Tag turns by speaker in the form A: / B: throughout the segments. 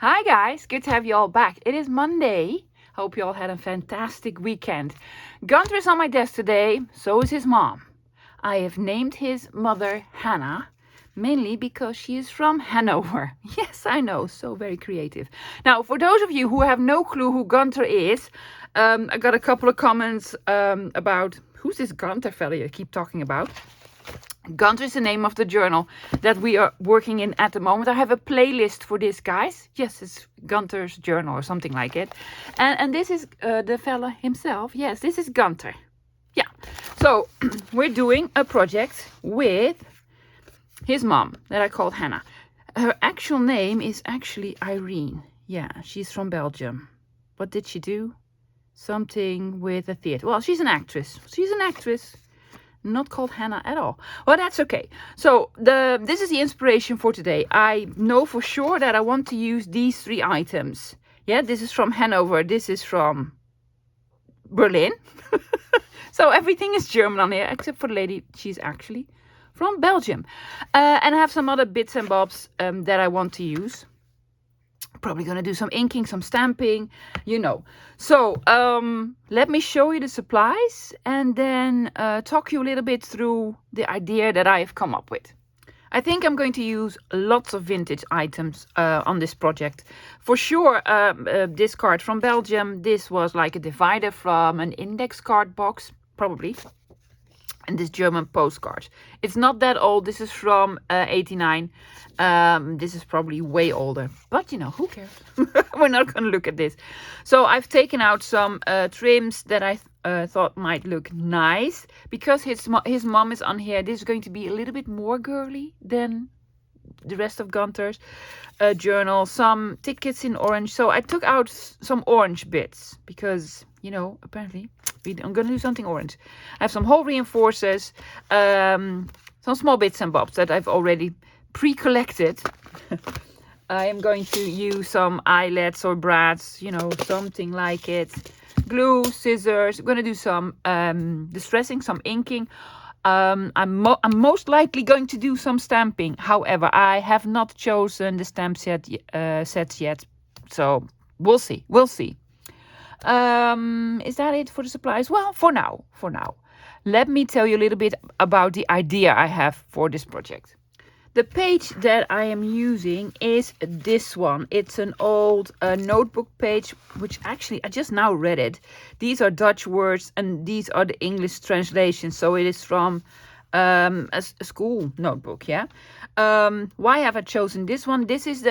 A: Hi guys, good to have you all back. It is Monday. Hope you all had a fantastic weekend. Gunther is on my desk today, so is his mom. I have named his mother Hannah, mainly because she is from Hanover. Yes, I know, so very creative. Now, for those of you who have no clue who Gunther is, I got a couple of comments about who's this Gunther fella you keep talking about. Gunther is the name of the journal that we are working in at the moment. I have a playlist for this, guys. Yes, it's Gunther's journal or something like it. And this is the fella himself. Yes, this is Gunther. Yeah. So we're doing a project with his mom that I called Hannah. Her actual name is actually Irene. Yeah, she's from Belgium. What did she do? Something with a theater. Well, she's an actress. Not called Hannah at all. Well, that's okay. So this is the inspiration for today. I know for sure that I want to use these 3 items. Yeah, this is from Hanover. This is from Berlin. So everything is German on here, except for the lady. She's actually from Belgium. And I have some other bits and bobs that I want to use. Probably going to do some inking, some stamping, you know. So let me show you the supplies and then talk you a little bit through the idea that I have come up with. I think I'm going to use lots of vintage items on this project. For sure, this card from Belgium, this was like a divider from an index card box, probably. And this German postcard. It's not that old. This is from 89. This is probably way older. But, you know, who cares? We're not going to look at this. So I've taken out some trims that I thought might look nice. Because his mom is on here. This is going to be a little bit more girly than the rest of Gunther's journal. Some tickets in orange. So I took out some orange bits. Because, you know, apparently I'm going to do something orange. I have some hole reinforcers, some small bits and bobs that I've already pre-collected. I am going to use some eyelets or brads, you know, something like it. Glue, scissors. I'm going to do some distressing, some inking. I'm most likely going to do some stamping. However, I have not chosen the stamp sets yet. So we'll see. Is that it for the supplies? Well, for now. Let me tell you a little bit about the idea I have for this project. The page that I am using is this one. It's an old notebook page, which actually I just now read it. These are Dutch words and these are the English translations. So it is from a school notebook, yeah. Why have I chosen this one? This is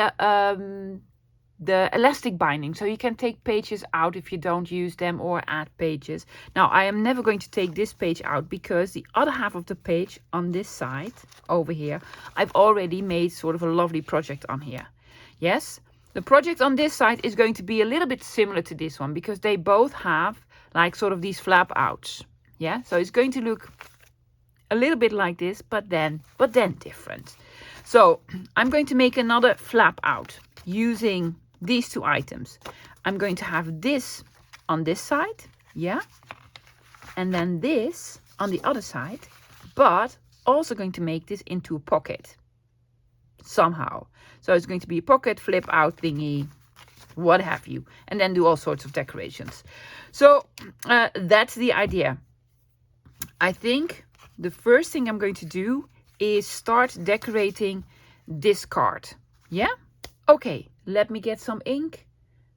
A: the elastic binding, so you can take pages out if you don't use them or add pages. Now I am never going to take this page out because the other half of the page on this side over here I've already made sort of a lovely project on here. Yes, the project on this side is going to be a little bit similar to this one because they both have like sort of these flap outs. Yeah, so it's going to look a little bit like this, but then different. So I'm going to make another flap out using these 2 items. I'm going to have this on this side, yeah, and then this on the other side, but also going to make this into a pocket somehow. So it's going to be a pocket, flip out thingy, what have you, and then do all sorts of decorations. So that's the idea. I think the first thing I'm going to do is start decorating this card. Yeah? Okay, let me get some ink,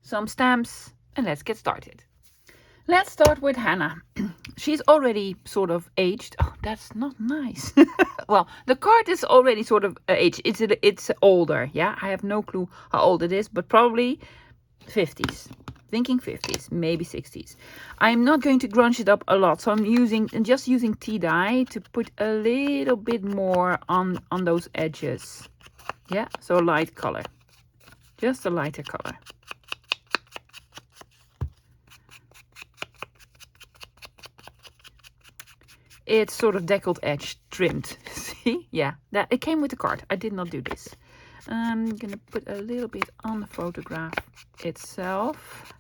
A: some stamps, and let's get started. Let's start with Hannah. She's already sort of aged. Oh, that's not nice. Well, the card is already sort of aged. It's older, yeah? I have no clue how old it is, but probably 50s. Thinking 50s, maybe 60s. I'm not going to grunge it up a lot, so I'm just using tea dye to put a little bit more on those edges. Yeah, so a light color. Just a lighter color. It's sort of deckled edge trimmed. See? Yeah, that it came with the card. I did not do this. I'm going to put a little bit on the photograph itself.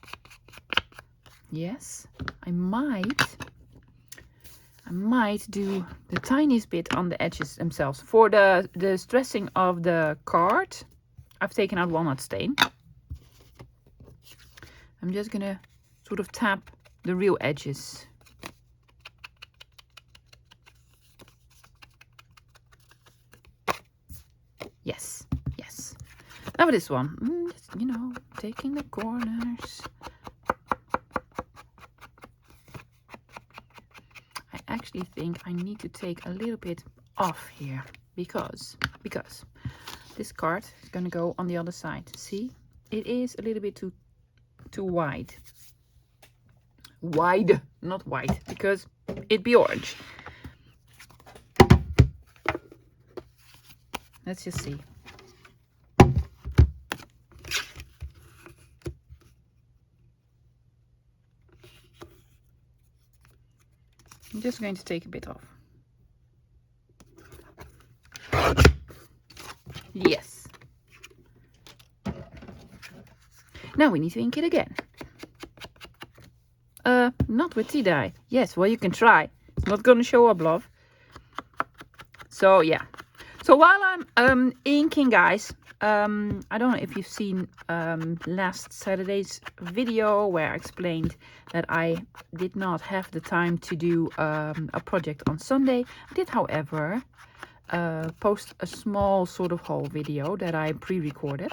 A: Yes, I might do the tiniest bit on the edges themselves. For the stressing of the card, I've taken out walnut stain. I'm just gonna sort of tap the real edges. Yes, yes. Now this one, you know, taking the corners. I actually think I need to take a little bit off here because this card is gonna go on the other side. See, it is a little bit too wide. Wide, not white, because it'd be orange. Let's just see. I'm just going to take a bit off. Yes. Now we need to ink it again. Not with tea dye. Yes, well, you can try. It's not gonna show up, love. So yeah. So while I'm inking, guys, I don't know if you've seen last Saturday's video where I explained that I did not have the time to do a project on Sunday. I did, however, post a small sort of haul video that I pre-recorded.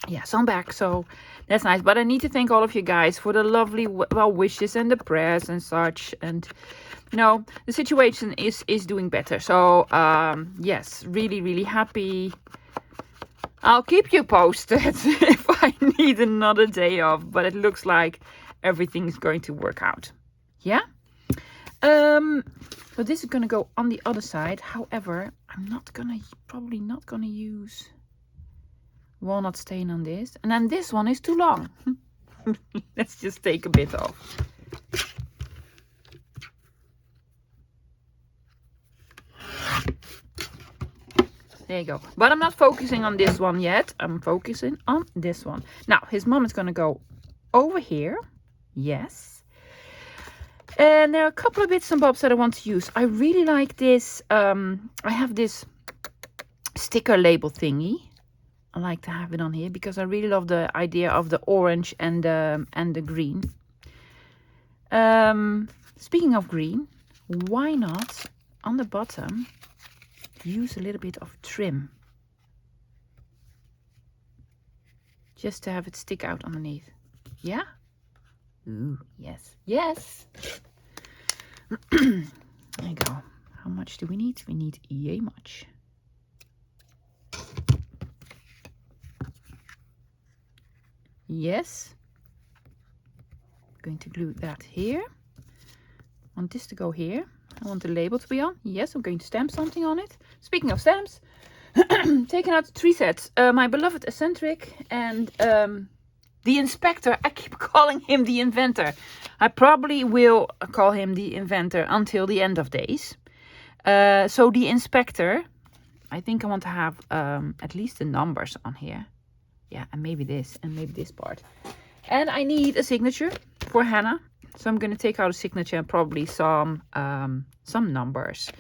A: Yeah, so I'm back, so that's nice. But I need to thank all of you guys for the lovely well wishes and the prayers and such. And you know, the situation is doing better. So yes, really happy. I'll keep you posted if I need another day off. But it looks like everything is going to work out. Yeah. So this is gonna go on the other side. However, I'm probably not gonna use walnut stain on this, and then this one is too long. Let's just take a bit off. There you go. But I'm not focusing on this one yet. I'm focusing on this one. Now his mom is gonna go over here. Yes. And there are a couple of bits and bobs that I want to use. I really like this. I have this sticker label thingy. I like to have it on here because I really love the idea of the orange and the green. Speaking of green, why not on the bottom use a little bit of trim? Just to have it stick out underneath. Yeah? Ooh, yes. Yes! There you go. How much do we need? We need yay much. Yes. Going to glue that here. I want this to go here. I want the label to be on. Yes, I'm going to stamp something on it. Speaking of stamps, taking out 3 sets. My beloved eccentric and the inspector. I keep calling him the inventor. I probably will call him the inventor until the end of days. So the inspector, I think I want to have at least the numbers on here. Yeah, and maybe this part. And I need a signature for Hannah. So I'm going to take out a signature and probably some numbers.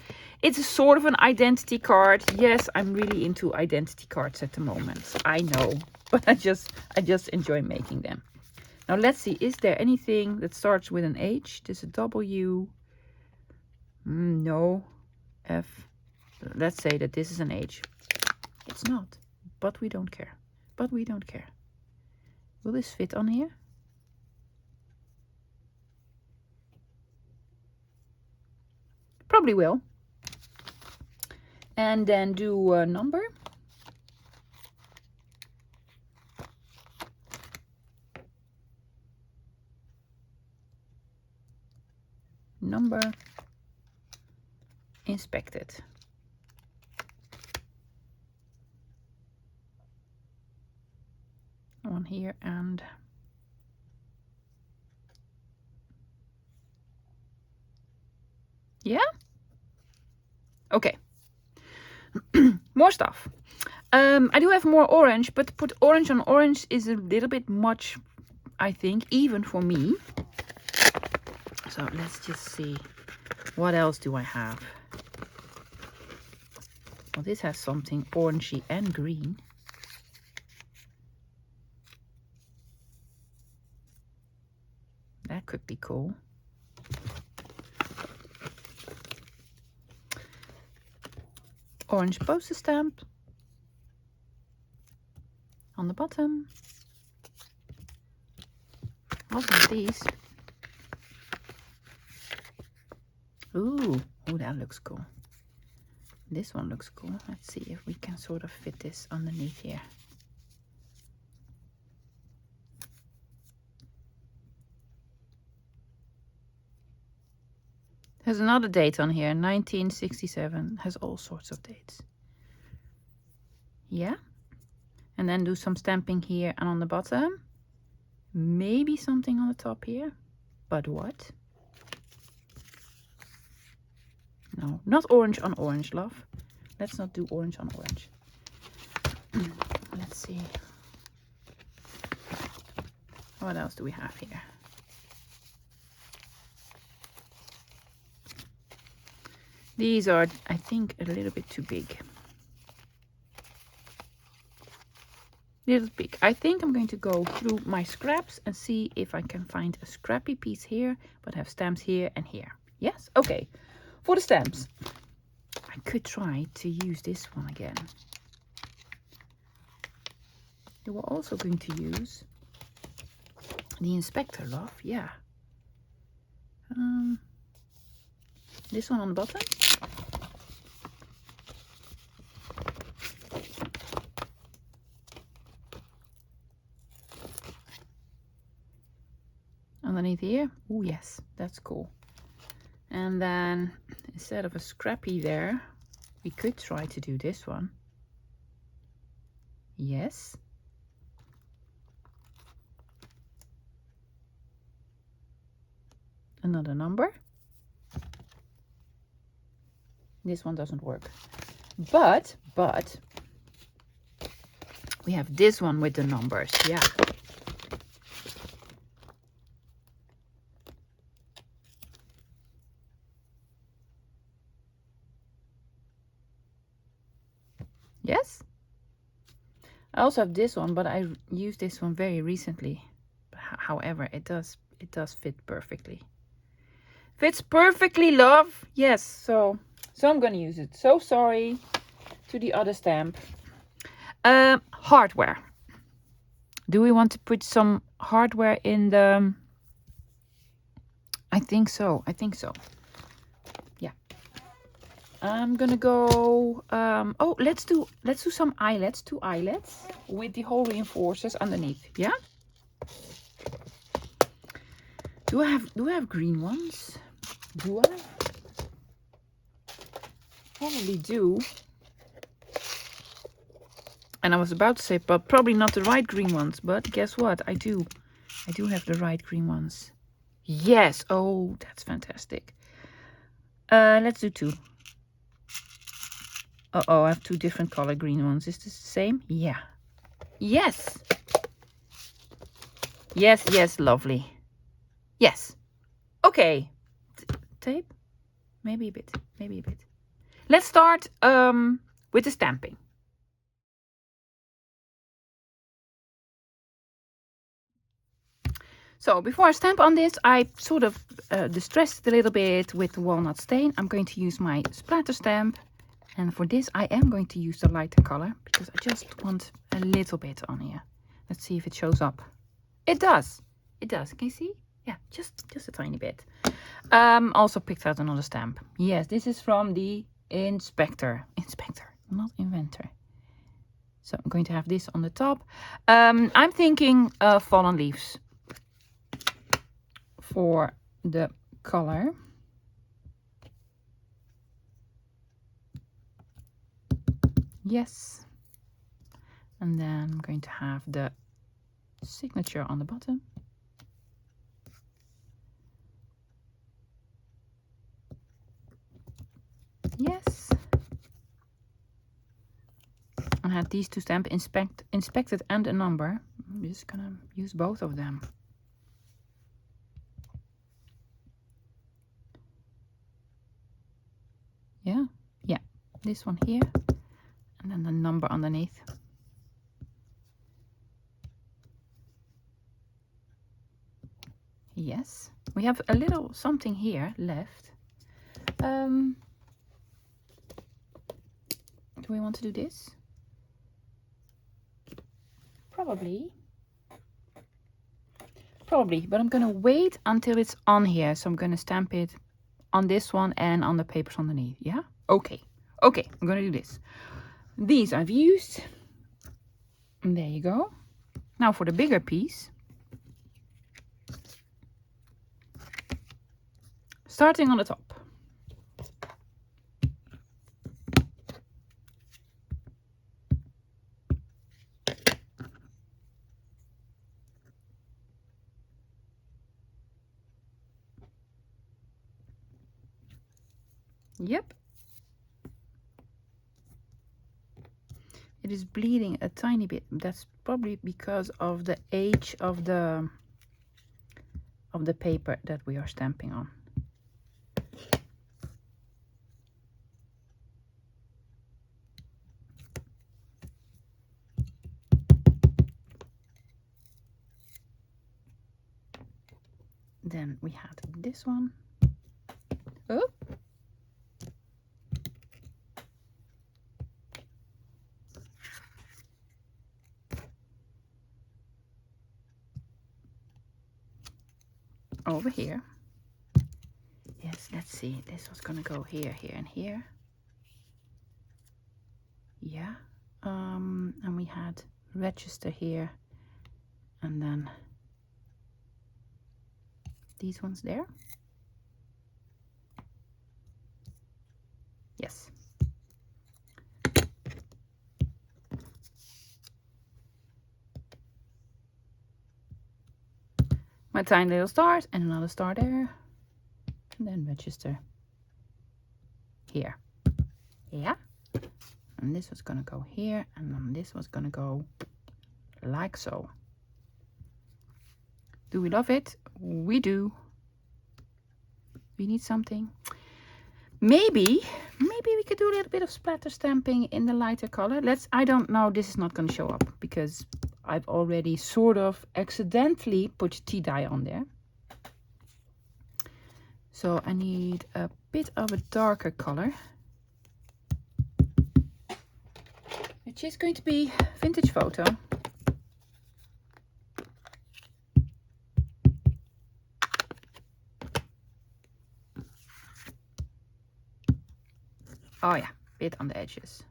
A: It's a sort of an identity card. Yes, I'm really into identity cards at the moment. I know, but I just enjoy making them. Now let's see, is there anything that starts with an H? There's a W. No. F. Let's say that this is an H. It's not, but we don't care. But we don't care. Will this fit on here? Probably will. And then do a number. Number. Inspected. One here and yeah. Okay. More stuff. I do have more orange, but to put orange on orange is a little bit much, I think, even for me. So let's just see. What else do I have? Well, this has something orangey and green. cool. Orange poster stamp on the bottom. What are these? Ooh, oh, that looks cool. This one looks cool. Let's see if we can sort of fit this underneath here. There's another date on here, 1967. Has all sorts of dates. Yeah. And then do some stamping here and on the bottom. Maybe something on the top here. But what? No, not orange on orange, love. Let's not do orange on orange. Let's see. What else do we have here? These are, I think, a little bit too big. Little big. I think I'm going to go through my scraps and see if I can find a scrappy piece here, but have stamps here and here. Yes? Okay. For the stamps, I could try to use this one again. You were also going to use the inspector, love. Yeah. This one on the bottom. Underneath here. Oh yes, that's cool. And then instead of a scrappy there, we could try to do this one. Yes. Another number. This one doesn't work. But we have this one with the numbers. Yeah. Yes. I also have this one, but I used this one very recently. However, it does fit perfectly. Fits perfectly, love. Yes, so I'm gonna use it. So sorry to the other stamp. Hardware. Do we want to put some hardware in the... I think so. Yeah. I'm gonna go... oh, let's do some eyelets. 2 eyelets with the hole reinforcers underneath. Yeah. Do I have green ones? Do I? Probably do. And I was about to say, but probably not the right green ones. But guess what? I do have the right green ones. Yes. Oh, that's fantastic. Let's do 2. Uh-oh, I have 2 different color green ones. Is this the same? Yeah. Yes. Yes, lovely. Yes. Okay. Tape? Maybe a bit. Let's start with the stamping. So before I stamp on this, I sort of distressed it a little bit with the walnut stain. I'm going to use my splatter stamp. And for this, I am going to use the lighter color because I just want a little bit on here. Let's see if it shows up. It does. Can you see? Yeah, just a tiny bit. Also picked out another stamp. Yes, this is from the inspector, not inventor. So I'm going to have this on the top. I'm thinking fallen leaves for the color. Yes. And then I'm going to have the signature on the bottom. Yes. I had these 2 stamps, inspected and a number. I'm just gonna use both of them. Yeah. This one here. And then the number underneath. Yes. We have a little something here left. Do we want to do this? Probably, but I'm gonna wait until it's on here. So I'm gonna stamp it on this one and on the papers underneath. Yeah? Okay, I'm gonna do this. These I've used. And there you go. Now for the bigger piece. Starting on the top. Yep. It is bleeding a tiny bit. That's probably because of the age of the paper that we are stamping on. Then we had this one. Oh. Over here. Yes, let's see. This was gonna go here, here, and here. Yeah. And we had register here, and then these ones there. Yes. My tiny little stars and another star there. And then register here. Yeah. And this was gonna go here, and then this was gonna go like so. Do we love it? We do. We need something. Maybe we could do a little bit of splatter stamping in the lighter color. I don't know, this is not gonna show up because I've already sort of accidentally put tea dye on there. So I need a bit of a darker color, which is going to be Vintage Photo. Oh yeah, bit on the edges.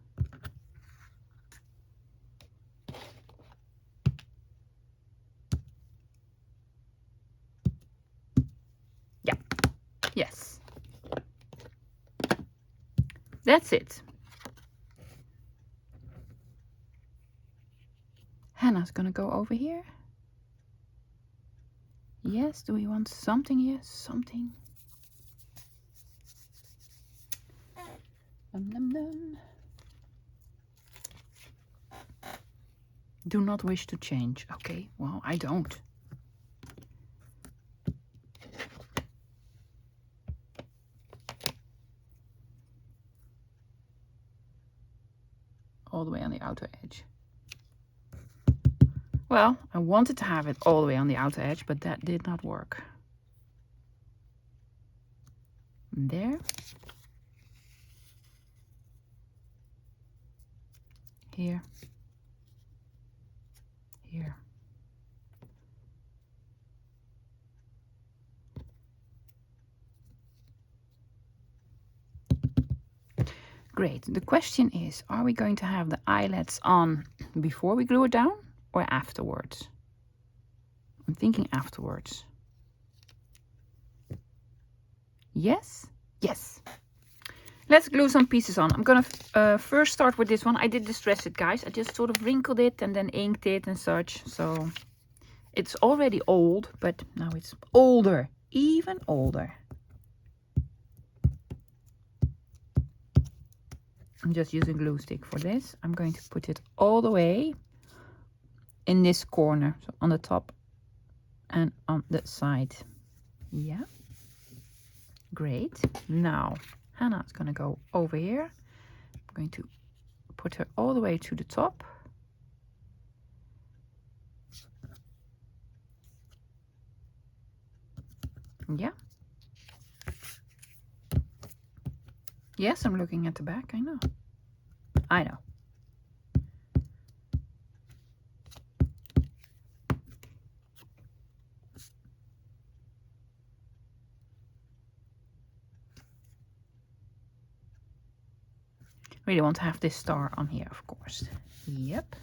A: Yeah, yes. That's it. Hannah's gonna go over here. Yes, do we want something here? Something. Num, num. Do not wish to change. Okay, well, I don't. All the way on the outer edge. Well, I wanted to have it all the way on the outer edge, but that did not work. And there. Here. Here. Great. The question is, are we going to have the eyelets on before we glue it down or afterwards? I'm thinking afterwards. Yes? Yes. Let's glue some pieces on. I'm gonna first start with this one. I did distress it, guys. I just sort of wrinkled it and then inked it and such. So it's already old, but now it's older, even older. I'm just using glue stick for this. I'm going to put it all the way in this corner, so on the top and on the side. Yeah, great. Now Hannah's gonna go over here. I'm going to put her all the way to the top. Yeah. Yes, I'm looking at the back. I know. I know. Really want to have this star on here, of course. Yep.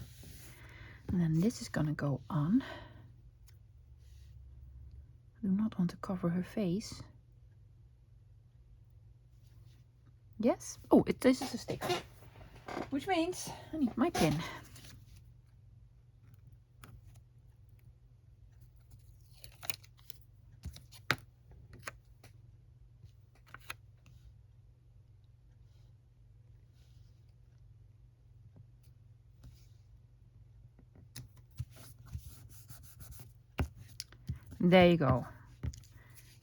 A: And then this is gonna go on. I do not want to cover her face. Yes. Oh, this is a sticker. Which means I need my pin. There you go.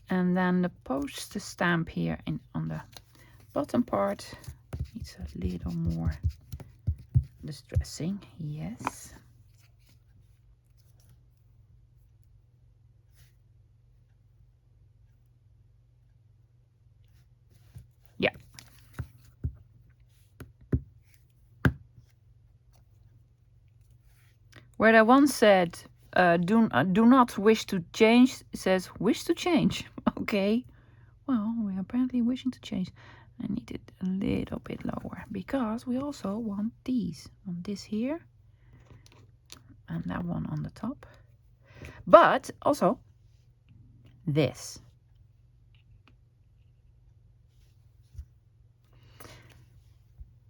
A: And then the poster stamp here on the bottom part needs a little more distressing. Yes. Yeah. Where I once said, do not wish to change, it says wish to change. Okay. Well, we're apparently wishing to change. I need it a little bit lower because we also want these. Want this here and that one on the top. But also this.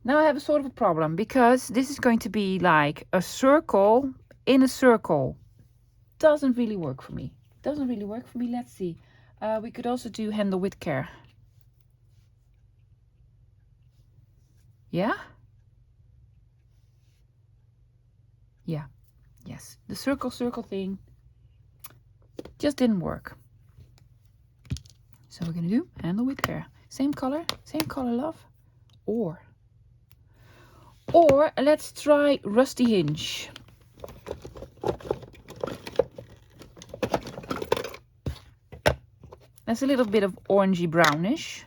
A: Now I have a sort of a problem because this is going to be like a circle in a circle. Doesn't really work for me. Doesn't really work for me. Let's see. We could also do handle with care. Yeah? Yeah. Yes. The circle thing just didn't work. So we're going to do handle with care. Same color, love. Or let's try Rusty Hinge. That's a little bit of orangey brownish.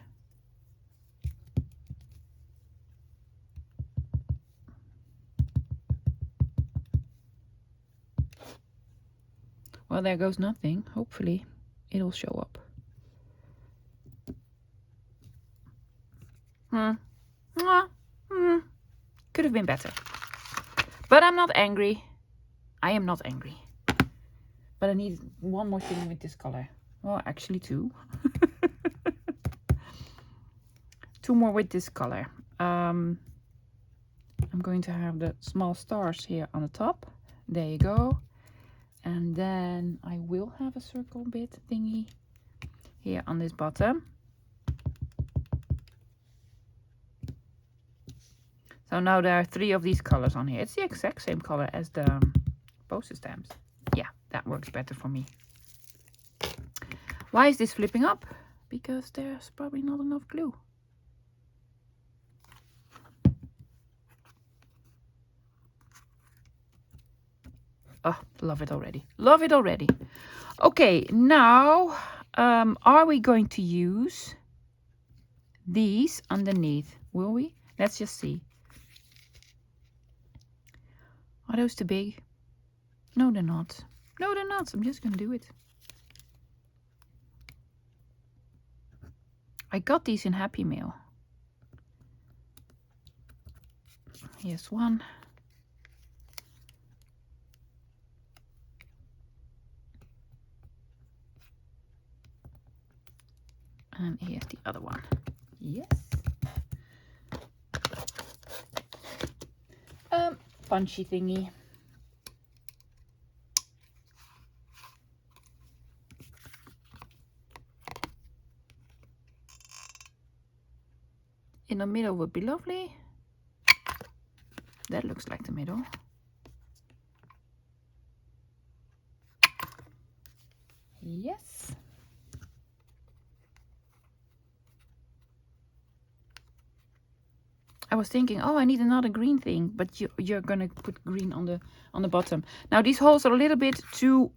A: Well, there goes nothing. Hopefully it'll show up. Could have been better. But I'm not angry. I am not angry. But I need one more thing with this color. Well, actually two. Two more with this color. I'm going to have the small stars here on the top. There you go. And then I will have a circle bit thingy here on this bottom. So now there are 3 of these colors on here. It's the exact same color as the poster stamps. Yeah, that works better for me. Why is this flipping up? Because there's probably not enough glue. Oh, love it already. Love it already. Okay, now are we going to use these underneath? Will we? Let's just see. Are those too big? No, they're not. No, they're not. I'm just going to do it. I got these in Happy Meal. Here's one. And here's the other one. Yes. Punchy thingy. In the middle would be lovely. That looks like the middle. Yes. I was thinking, oh, I need another green thing, but you're gonna put green on the bottom. Now these holes are a little bit too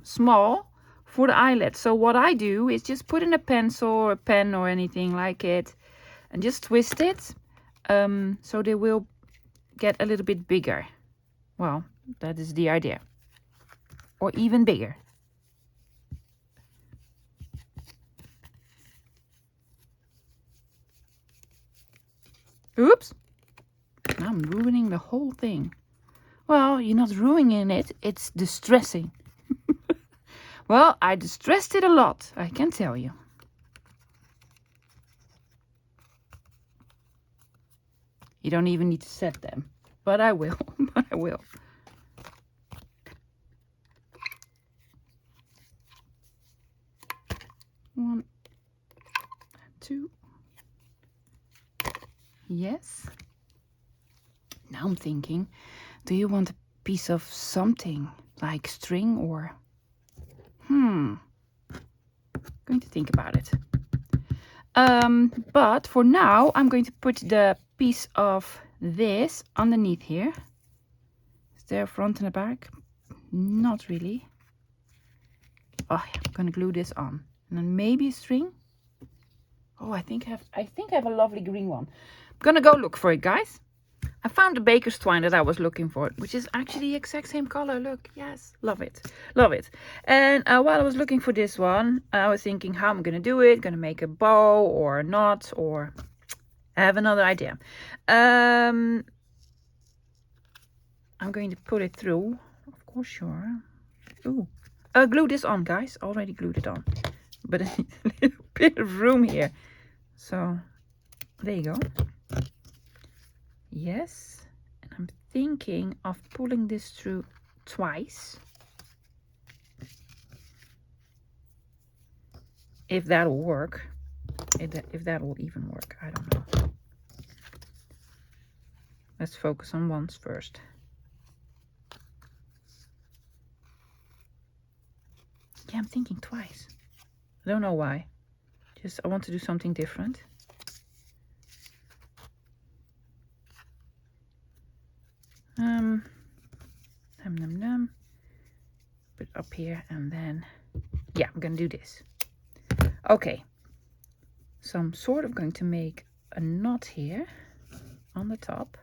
A: small for the eyelet. So what I do is just put in a pencil or a pen or anything like it and just twist it so they will get a little bit bigger. Well, that is the idea. Or even bigger. Oops. Now I'm ruining the whole thing. Well, you're not ruining it, it's distressing. Well, I distressed it a lot, I can tell you. You don't even need to set them. But I will. But I will. One, two. Yes. Now I'm thinking, do you want a piece of something like string or... Going to think about it. But for now, I'm going to put the piece of this underneath here. Is there a front and a back? Not really. Oh, yeah, I'm gonna glue this on, and then maybe a string. Oh, I think I have a lovely green one. I'm gonna go look for it, guys. I found the baker's twine that I was looking for, which is actually the exact same color. Look, yes, love it, love it. And while I was looking for this one, I was thinking how I'm gonna do it. Gonna make a bow or a knot, or I have another idea. I'm going to put it through, of course, sure. Ooh, glue this on, guys. Already glued it on, but I need a little bit of room here. So there you go. Yes, and I'm thinking of pulling this through twice. If that will work. If that will even work, I don't know. Let's focus on once first. Yeah, I'm thinking twice. I don't know why. Just I want to do something different. Put it up here, and then yeah, I'm gonna do this. Okay, so I'm sort of going to make a knot here on the top.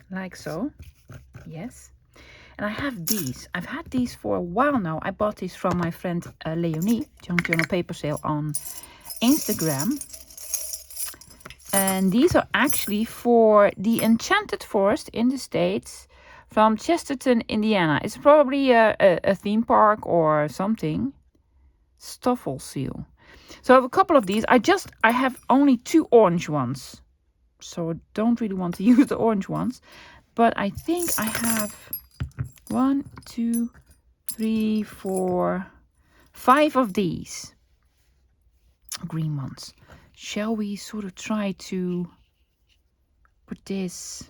A: Like so. Yes. And I have these. I've had these for a while now. I bought these from my friend Leonie, Junkjournal paper sale on Instagram. And these are actually for the Enchanted Forest in the States from Chesterton, Indiana. It's probably a theme park or something. Stoffel seal. So I have a couple of these. I have only 2 orange ones. So I don't really want to use the orange ones. But I think I have 1, 2, 3, 4, 5 of these green ones. Shall we sort of try to put this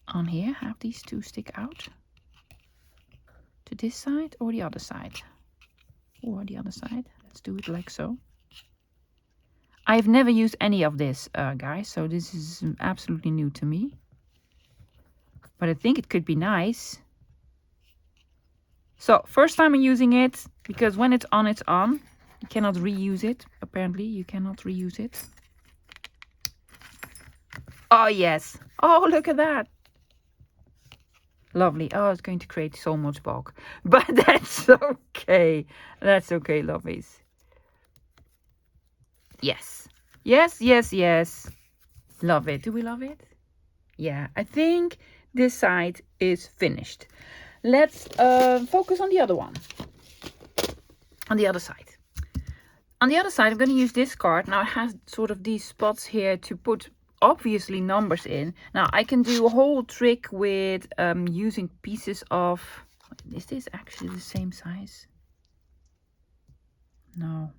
A: on here? Have these 2 stick out to this side or the other side? Or the other side. Let's do it like so. I've never used any of this, guys, so this is absolutely new to me. But I think it could be nice. So, first time I'm using it, because when it's on, it's on. You cannot reuse it. Apparently, you cannot reuse it. Oh, yes. Oh, look at that. Lovely. Oh, it's going to create so much bulk. But that's okay. That's okay, lovies. Yes. Yes, yes, yes. Love it. Do we love it? Yeah, I think this side is finished. Let's focus on the other one. On the other side. On the other side, I'm going to use this card. Now it has sort of these spots here to put obviously numbers in. Now I can do a whole trick with using pieces of... Is this actually the same size? No.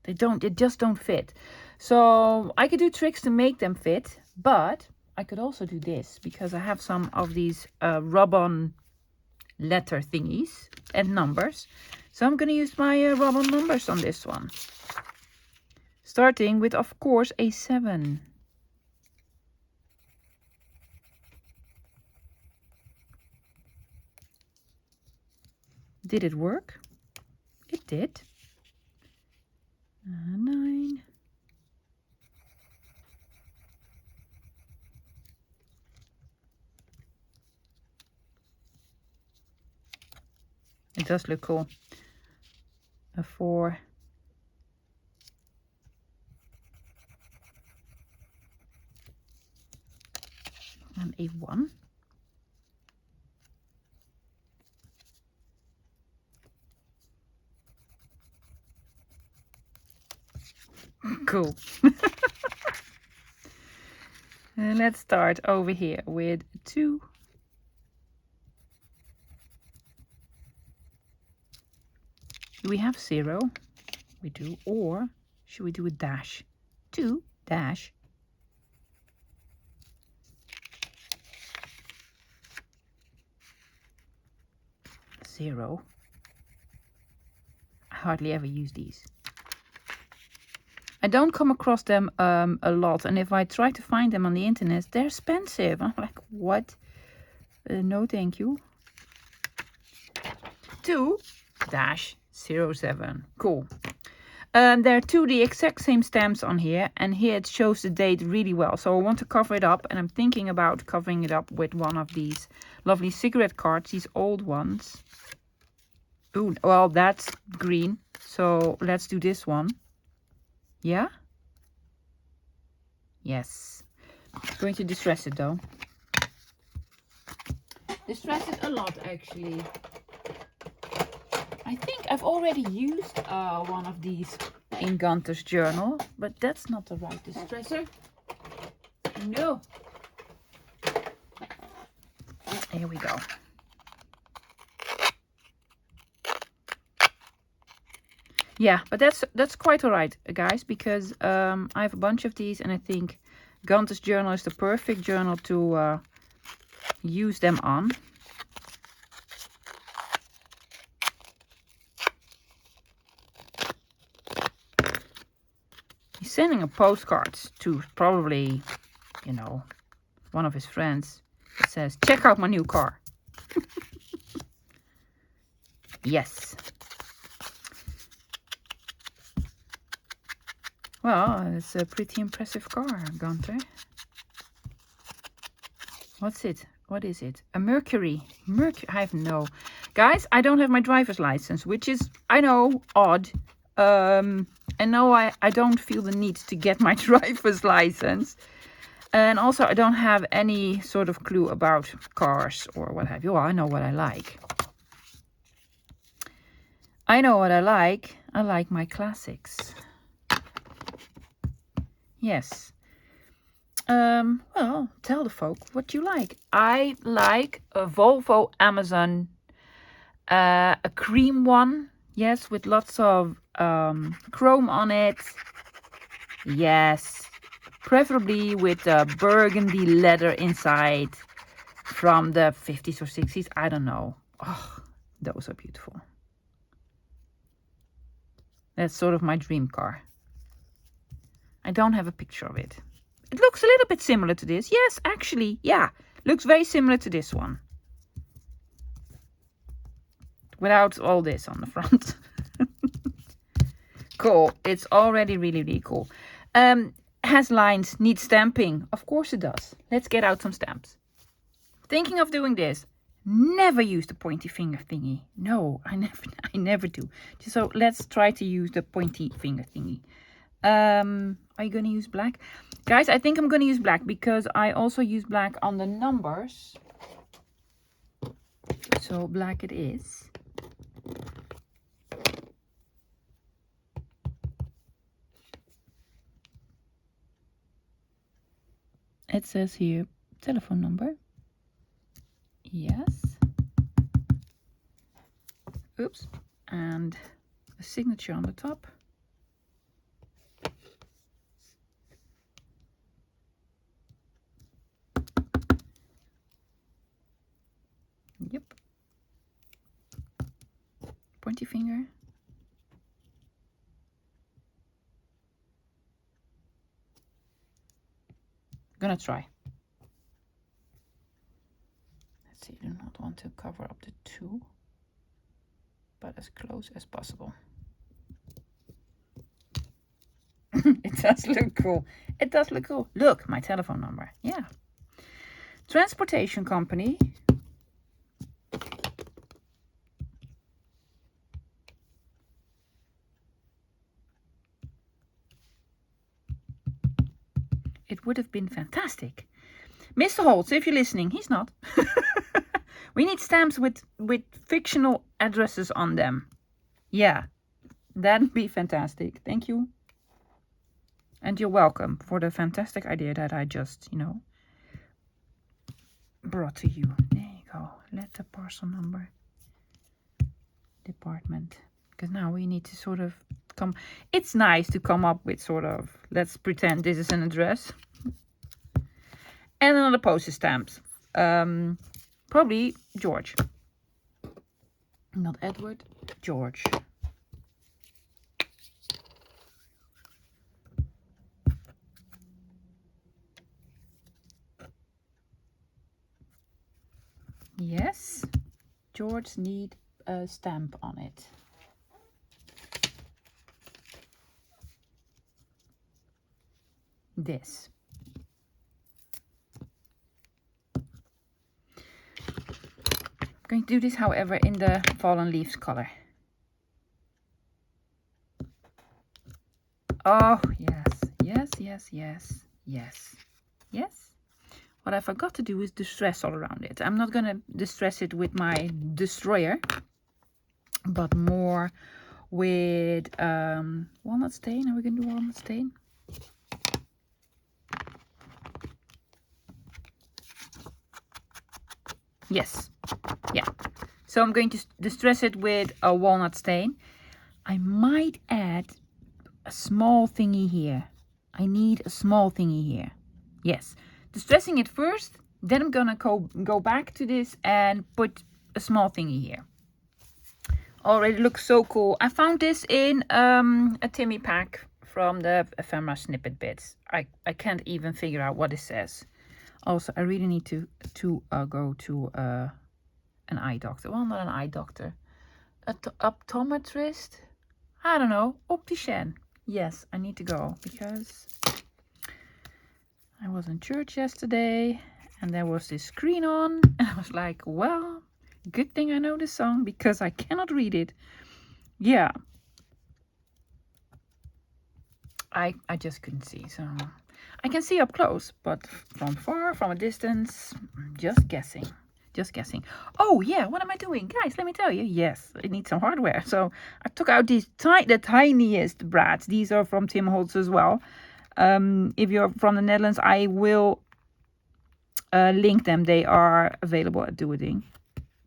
A: They just don't fit. So I could do tricks to make them fit, but I could also do this because I have some of these rub-on letter thingies and numbers. So I'm going to use my rub-on numbers on this one. Starting with, of course, a 7. Did it work? It did. 9. It does look cool. A 4. And a 1. Cool. And let's start over here with 2. Do we have 0? We do. Or should we do a dash? 2 dash 0. I hardly ever use these. I don't come across them a lot, and if I try to find them on the internet, they're expensive. I'm like, what? No, thank you. 2-07. Cool. There are 2 the exact same stamps on here, and here it shows the date really well. So I want to cover it up, and I'm thinking about covering it up with one of these lovely cigarette cards, these old ones. Ooh, well, that's green, so let's do this one. Yeah? Yes. I'm going to distress it though. Distress it a lot, actually. I think I've already used one of these in Gunther's journal, but that's not the right distresser. No. Here we go. Yeah, but that's quite alright, guys, because I have a bunch of these, and I think Gunther's journal is the perfect journal to use them on. He's sending a postcard to probably, you know, one of his friends. It says, check out my new car. Yes. Well, it's a pretty impressive car, Gunther. What's it? What is it? A Mercury. I have no. Guys, I don't have my driver's license, which is, I know, odd. And no, I don't feel the need to get my driver's license. And also, I don't have any sort of clue about cars or what have you. Well, I know what I like. I know what I like. I like my classics. Yes. Well, tell the folk what you like. I like a Volvo Amazon, a cream one. Yes, with lots of chrome on it. Yes. Preferably with burgundy leather inside from the 50s or 60s. I don't know. Oh, those are beautiful. That's sort of my dream car. I don't have a picture of it. It looks a little bit similar to this. Yes, actually, yeah. Looks very similar to this one. Without all this on the front. Cool. It's already really, really cool. Has lines, needs stamping. Of course it does. Let's get out some stamps. Thinking of doing this. Never use the pointy finger thingy. No, I never do. So let's try to use the pointy finger thingy. Are you going to use black? Guys, I think I'm going to use black because I also use black on the numbers. So black it is. It says here telephone number. Yes. Oops. And a signature on the top. Yep. Pointy finger. I'm gonna try. Let's see, I do not want to cover up the 2. as close as possible. It does look cool. It does look cool. Look, my telephone number. Yeah. Transportation company. It would have been fantastic. Mr. Holtz, if you're listening, he's not. We need stamps with fictional addresses on them. Yeah, that'd be fantastic. Thank you. And you're welcome for the fantastic idea that I just, brought to you. There you go. Letter, parcel number, department. Because now we need to sort of come. It's nice to come up with sort of, let's pretend this is an address. And another postage stamps. Probably George. Not Edward, George. Yes, George need a stamp on it. This. I'm going to do this, however, in the fallen leaves color. Oh, yes, yes, yes, yes, yes, yes. What I forgot to do is distress all around it. I'm not going to distress it with my destroyer, but more with walnut stain. Are we going to do walnut stain? Yes. Yeah. So I'm going to distress it with a walnut stain. I might add a small thingy here. I need a small thingy here. Yes. Distressing it first, then I'm gonna go back to this and put a small thingy here. Already looks so cool. I found this in a Timmy pack from the ephemera snippet bits. I can't even figure out what it says. Also, I really need to go to an eye doctor. Well, not an eye doctor. An optometrist? I don't know. Optician. Yes, I need to go because I was in church yesterday and there was this screen on. And I was like, well, good thing I know this song because I cannot read it. Yeah. I just couldn't see. So I can see up close, but from far, from a distance, just guessing. Just guessing. Oh yeah, what am I doing? Guys, let me tell you. Yes, I need some hardware. So I took out these the tiniest brads. These are from Tim Holtz as well. If you're from the Netherlands, I will link them. They are available at Doing.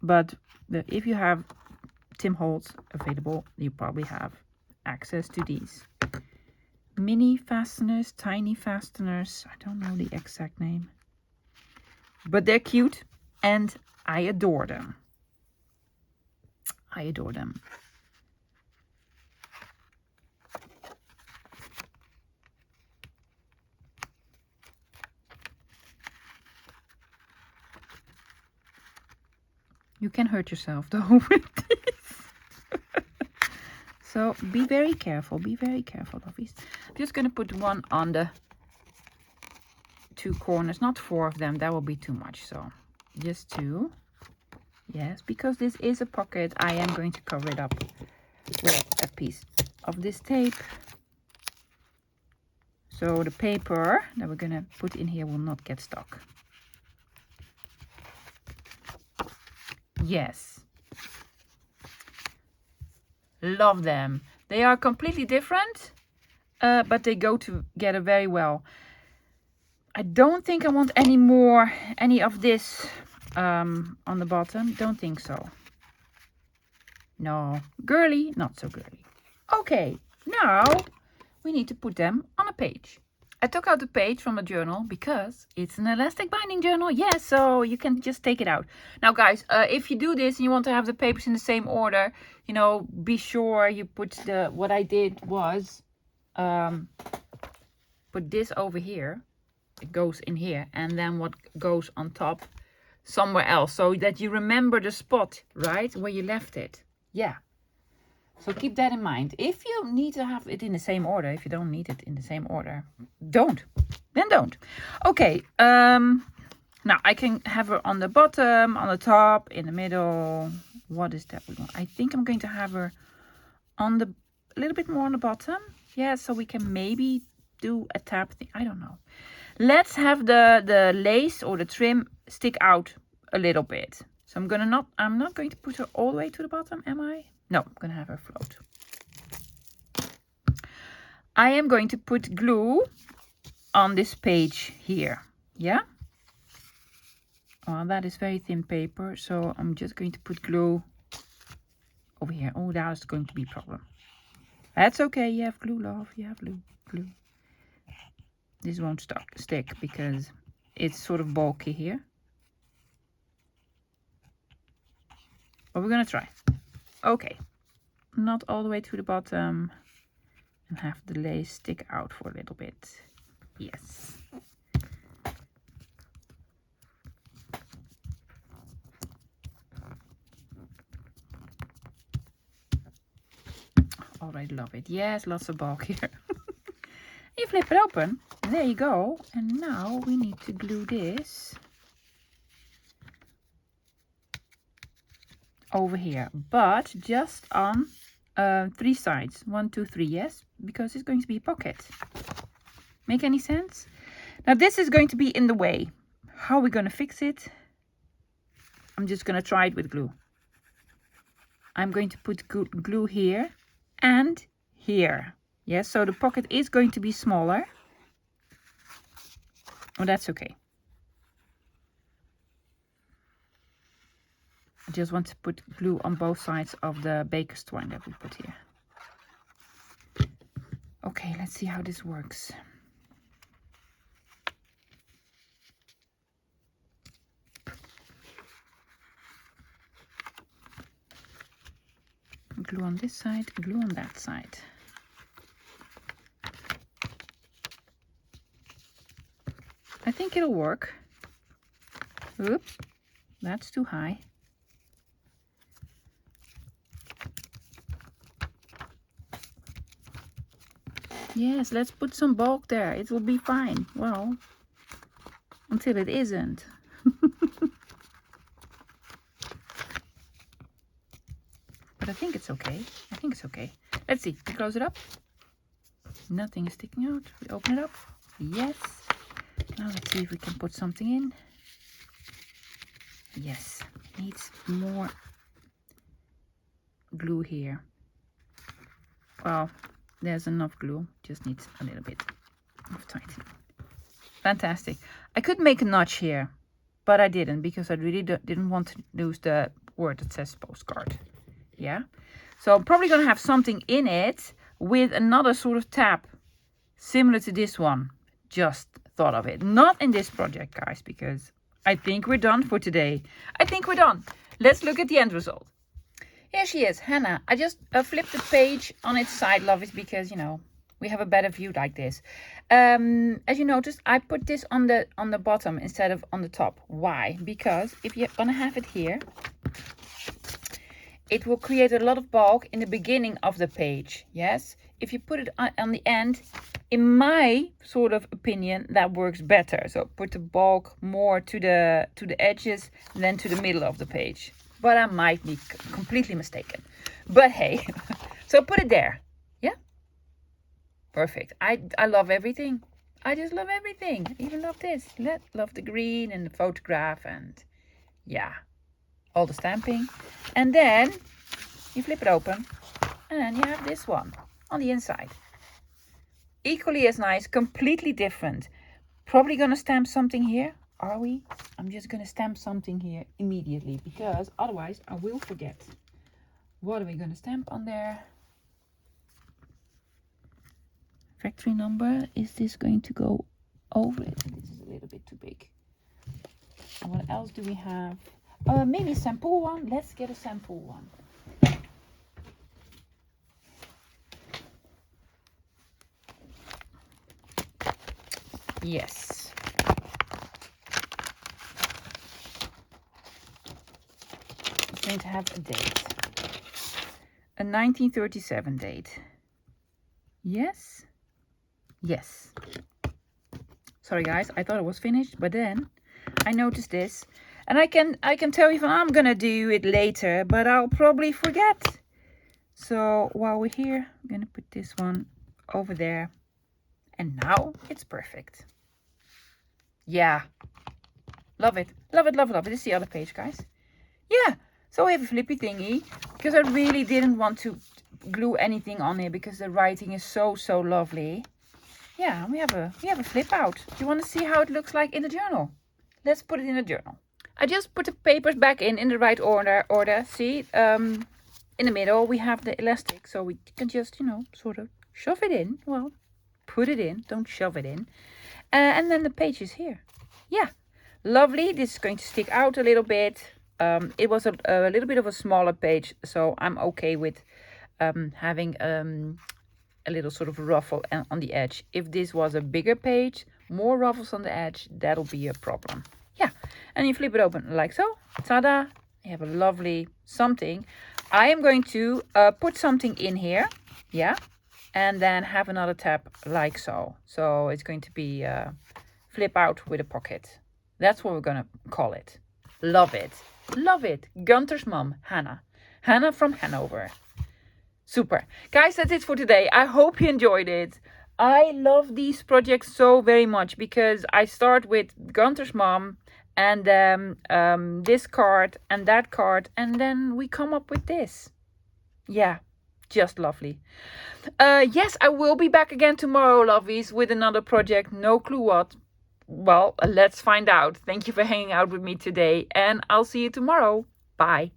A: But if you have Tim Holtz available, you probably have access to these. Mini fasteners, tiny fasteners. I don't know the exact name. But they're cute and I adore them. I adore them. You can hurt yourself though with this. So be very careful. Be very careful of these. I'm just going to put one on the two corners. Not 4 of them. That will be too much. So just 2. Yes, because this is a pocket, I am going to cover it up with a piece of this tape. So the paper that we're going to put in here will not get stuck. Yes. Love them. They are completely different, but they go together very well. I don't think I want any of this on the bottom. Don't think so. No. Girly, not so girly. Okay, now we need to put them on a page. I took out the page from a journal because it's an elastic binding journal. Yes, so you can just take it out. Now, guys, if you do this and you want to have the papers in the same order, be sure you put what I did was put this over here. It goes in here. And then what goes on top somewhere else. So that you remember the spot, right? Where you left it. Yeah. So keep that in mind. If you need to have it in the same order, if you don't need it in the same order, don't. Then don't. Okay. Now I can have her on the bottom, on the top, in the middle. What is that we want? I think I'm going to have her on the a little bit more on the bottom. Yeah, so we can maybe do a tab thing. I don't know. Let's have the lace or the trim stick out a little bit. So I'm not going to put her all the way to the bottom, am I? No, I'm gonna have her float. I am going to put glue on this page here. Yeah. Oh, that is very thin paper, so I'm just going to put glue over here. Oh, that is going to be a problem. That's okay. You have glue, love. You have glue. This won't stick because it's sort of bulky here. But we're gonna try. Okay. Not all the way to the bottom. And have the lace stick out for a little bit. Yes. Already love it. Yes, lots of bulk here. You flip it open. There you go. And now we need to glue this over here. But just on 3 sides. 1, 2, 3. Yes. Because it's going to be a pocket. Make any sense? Now this is going to be in the way. How are we going to fix it? I'm just going to try it with glue. I'm going to put glue here and here. Yes, so the pocket is going to be smaller. Oh, that's okay. I just want to put glue on both sides of the baker's twine that we put here. Okay, let's see how this works. Glue on this side, glue on that side. I think it'll work. Oops, that's too high. Yes, let's put some bulk there. It will be fine. Well, until it isn't. But I think it's okay. I think it's okay. Let's see. We close it up. Nothing is sticking out. We open it up. Yes. Now let's see if we can put something in. Yes. Needs more glue here. Well, there's enough glue. Just needs a little bit of tightening. Fantastic. I could make a notch here, but I didn't because I really didn't want to lose the word that says postcard. Yeah. So I'm probably going to have something in it with another sort of tab similar to this one. Just thought of it. Not in this project, guys, because I think we're done for today. I think we're done. Let's look at the end result. Here she is, Hannah. I just flipped the page on its side, love it, because, you know, we have a better view like this. As you noticed, I put this on the bottom instead of on the top. Why? Because if you're gonna have it here, it will create a lot of bulk in the beginning of the page. Yes. If you put it on the end, in my sort of opinion, that works better. So put the bulk more to the edges than to the middle of the page. But I might be completely mistaken. But hey, so put it there. Yeah. Perfect. I love everything. I just love everything. I even love this. Love the green and the photograph and yeah, all the stamping. And then you flip it open and then you have this one on the inside. Equally as nice, completely different. Probably gonna stamp something here. Are we? I'm just gonna stamp something here immediately because otherwise I will forget. What are we gonna stamp on there? Factory number. Is this going to go over it? This is a little bit too big. And what else do we have? Maybe a sample one. Let's get a sample one. Yes. It's going to have a date. a 1937 date. Yes? Yes. Sorry guys, I thought it was finished, but then I noticed this. And I can tell you I'm gonna do it later, but I'll probably forget. So while we're here, I'm gonna put this one over there. And now it's perfect. Yeah. Love it. Love it, love it, love it. This is the other page, guys. Yeah. So we have a flippy thingy because I really didn't want to glue anything on it because the writing is so lovely. Yeah, we have a flip out. Do you want to see how it looks like in the journal? Let's put it in the journal. I just put the papers back in the right order. See, in the middle we have the elastic, so we can just, you know, sort of shove it in. Well, put it in, don't shove it in. And then the page is here. Yeah, lovely. This is going to stick out a little bit. It was a little bit of a smaller page, so I'm okay with having a little sort of ruffle on the edge. If this was a bigger page, more ruffles on the edge, that'll be a problem. Yeah, and you flip it open like so. Ta-da! You have a lovely something. I am going to put something in here. Yeah, and then have another tab like so. So it's going to be flip out with a pocket. That's what we're gonna call it. Love it. Love it. Gunther's mom, Hannah. Hannah from Hanover. Super. Guys, that's it for today. I hope you enjoyed it. I love these projects so very much because I start with Gunther's mom and this card and that card, and then we come up with this. Yeah, just lovely. Yes, I will be back again tomorrow, lovies, with another project. No clue what. Well, let's find out. Thank you for hanging out with me today, and I'll see you tomorrow. Bye.